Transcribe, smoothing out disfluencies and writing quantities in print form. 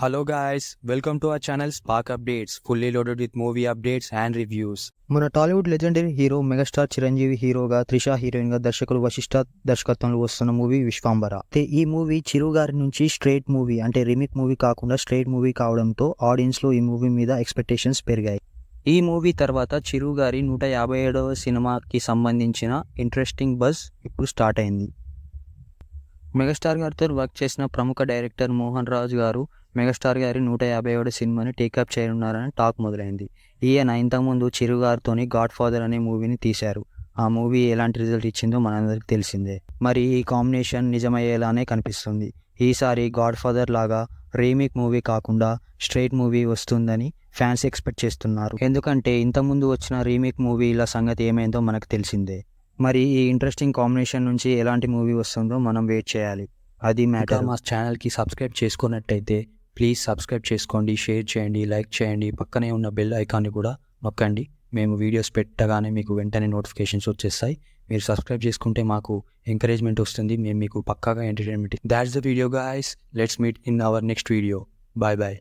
Hello guys, welcome to our channel Spark Updates, fully loaded with movie updates and reviews. మన Tollywood legendary hero megastar Chiranjeevi హీరోగా, Trisha heroine గా, దర్శకుడు వశిష్ఠ దర్శకత్వంలో వస్తున్న movie Vishwambhara. ఈ మూవీ చిరు గారి నుంచి స్ట్రైట్ మూవీ అంటే రీమేక్ మూవీ కాకుండా స్ట్రైట్ మూవీ కావడంతో ఆడియన్స్ లో ఈ మూవీ మీద ఎక్స్పెక్టేషన్స్ పెరిగాయి. ఈ మూవీ తర్వాత చిరు గారి 157వ సినిమాకి సంబంధించిన ఇంట్రెస్టింగ్ బజ్ ఇప్పుడు స్టార్ట్ అయింది. మెగాస్టార్ గారితో వర్క్ చేసిన ప్రముఖ డైరెక్టర్ మోహన్ రాజ్ గారు మెగాస్టార్ గారి 150వ సినిమాని టేకప్ చేయనున్నారని టాక్ మొదలైంది. ఈయన ఇంతకుముందు చిరు గారితోని గాడ్ ఫాదర్ అనే మూవీని తీశారు. ఆ మూవీ ఎలాంటి రిజల్ట్ ఇచ్చిందో మనందరికీ తెలిసిందే. మరి ఈ కాంబినేషన్ నిజమయ్యేలానే కనిపిస్తుంది. ఈసారి గాడ్ ఫాదర్ లాగా రీమేక్ మూవీ కాకుండా స్ట్రైట్ మూవీ వస్తుందని ఫ్యాన్స్ ఎక్స్పెక్ట్ చేస్తున్నారు. ఎందుకంటే ఇంతకుముందు వచ్చిన రీమేక్ మూవీల సంగతి ఏమైందో మనకు తెలిసిందే. మరి ఈ ఇంట్రెస్టింగ్ కాంబినేషన్ నుంచి ఎలాంటి మూవీ వస్తుందో మనం వెయిట్ చేయాలి. అది మ్యాటర్. మా ఛానల్కి సబ్స్క్రైబ్ చేసుకున్నట్టయితే ప్లీజ్ సబ్స్క్రైబ్ చేసుకోండి, షేర్ చేయండి, లైక్ చేయండి, పక్కనే ఉన్న బెల్ ఐకాన్ని కూడా నొక్కండి. మేము వీడియోస్ పెట్టగానే మీకు వెంటనే నోటిఫికేషన్స్ వచ్చేస్తాయి. మీరు సబ్స్క్రైబ్ చేసుకుంటే మాకు ఎంకరేజ్మెంట్ వస్తుంది. మేము మీకు పక్కాగా entertainment. That's the video guys. Let's meet in our next video. Bye bye.